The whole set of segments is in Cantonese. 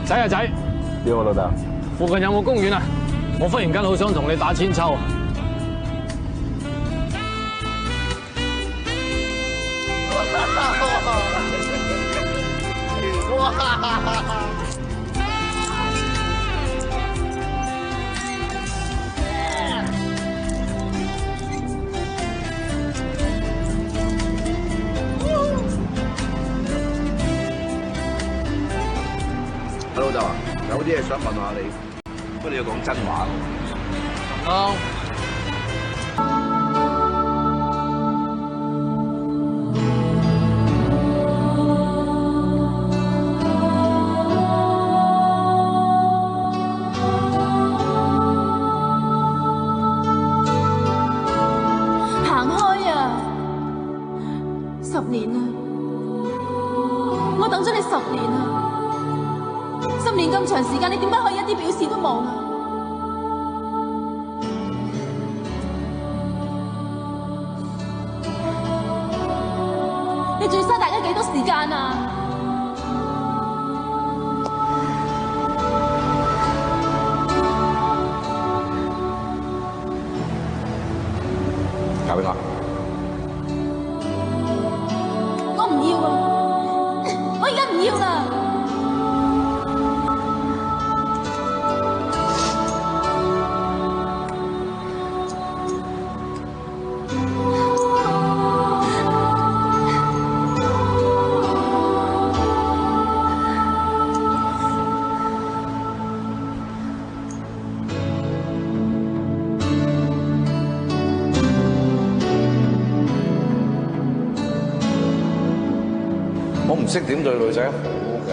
仔啊仔，邊個老豆？附近有冇公園啊？我忽然間好想同你打千秋啊！阿老豆啊，有啲嘢想問下你，不過你要講真話。行開啊！10年啦，我等咗你10年啦。10年咁長時間，你點解可以一啲表示都冇啊？你仲要嘥大家幾多時間啊？交俾我。我唔要啊！我而家唔要啦！我唔識點對女仔好㗎，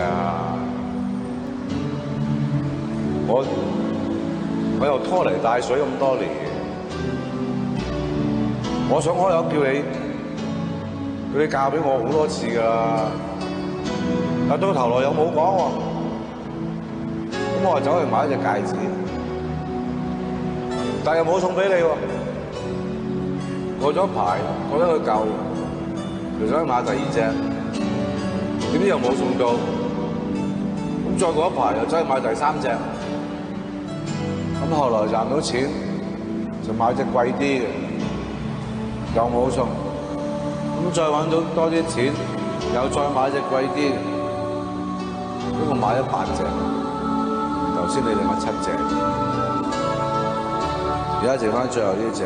我又拖泥帶水咁多年，我想開口叫你嫁俾我好多次㗎啦，但到頭來又冇講喎，咁我就走去買一隻戒指，但又冇送俾你喎，過咗一排覺得佢舊，就想去買第二隻。點知又冇送到，咁再過一排又走去買第3隻，咁後來賺到錢就買隻貴啲嘅，又冇送，咁再揾到多啲錢，又再買隻貴啲嘅，一共買咗8隻，頭先你哋買7隻，而家剩翻最後呢隻，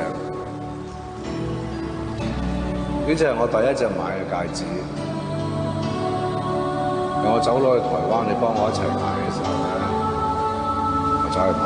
呢隻係我第一隻買嘅戒指。我走落去台灣，你幫我一齊買嘅時候咧，我走去買。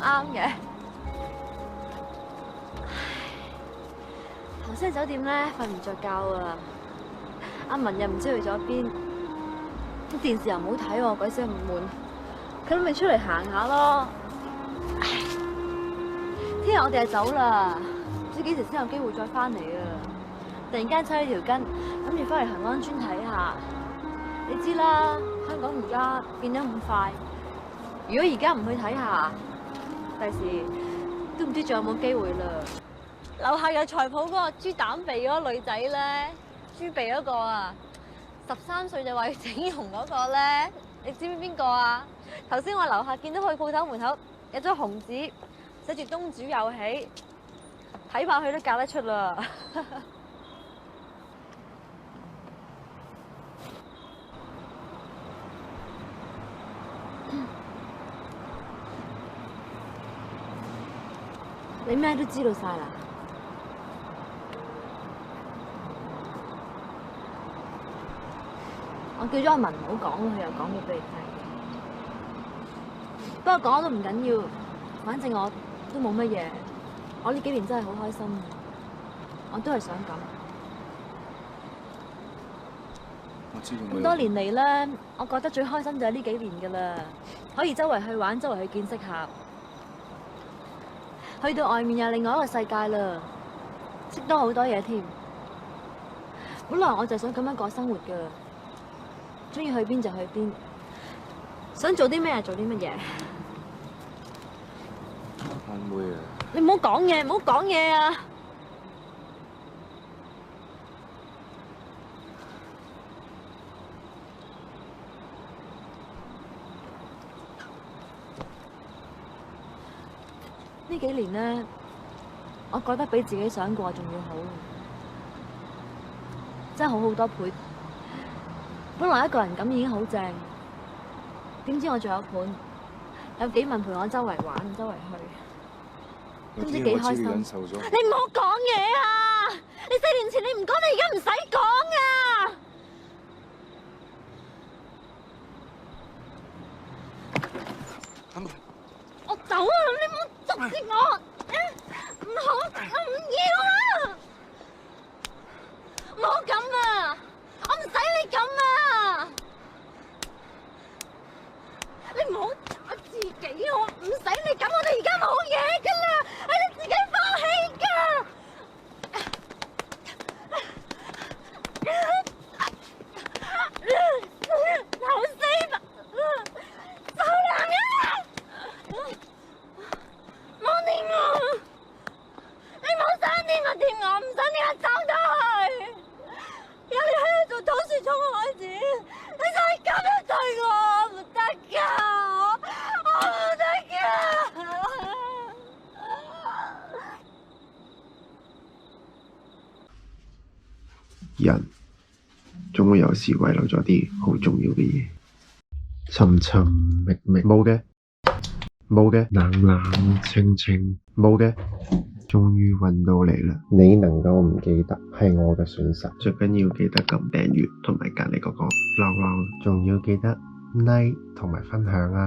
啱嘅。頭先喺酒店咧瞓唔着覺啊，阿文又唔知去咗邊，電視又唔好睇喎，鬼死咁悶，佢都未出嚟行下咯。聽日我哋就走啦，唔知幾時先有機會再翻嚟啊！突然間抽起條筋，諗住翻嚟恒安村睇下。你知啦，香港而家變得咁快，如果而家唔去睇下，第時都唔知仲有冇機會啦。樓下有財鋪嗰個豬膽鼻嗰個女仔咧，豬鼻嗰個啊，13歲就話要整容嗰個咧，你知唔知邊個啊？頭先我樓下見到佢鋪頭門口有張紅紙，寫住東主有喜，睇怕佢都嫁得出啦。你咩都知道晒啦？我叫咗阿文唔好講，佢又講咗俾你聽。不過講都唔緊要，反正我都冇乜嘢。我呢幾年真係好開心，我都係想咁。我知道。咁多年嚟咧，我覺得最開心就係呢幾年噶啦，可以周圍去玩，周圍去見識下。去到外面又另外一個世界啦，識多好多嘢添。本來我就想咁樣過生活噶，中意去邊就去邊，想做啲咩就做啲乜嘢。阿妹啊！你唔好講嘢，唔好講嘢啊！呢幾年咧，我覺得比自己想過仲要好，真係好好多倍。本來一個人咁已經好正，點知我仲有伴，有幾文陪我周圍玩，周圍去，都唔知幾開心。你唔好講嘢啊！你4年前你唔講，你而家唔使講啊！我走啊！你唔好捉住我！唔好，我唔要啊！唔好咁啊！我唔使你咁啊！你唔好打自己，我唔使你咁，我哋而家冇嘢噶啦，係你自己放棄噶。好死吧！臭男人！冇掂我！你冇想掂我掂我，唔想掂我走咗去！由你喺度做土樹聰開始，你就係咁樣對我，唔得㗎！我唔得㗎！人總會有時遺留咗啲好重要嘅嘢，尋尋覓覓冇嘅，冇嘅冷冷清清冇嘅，終於揾到你啦！你能夠唔記得係我嘅損失，最緊要記得撳訂閱同埋隔離嗰個鬧鬧，仲要記得 like 同埋分享啊！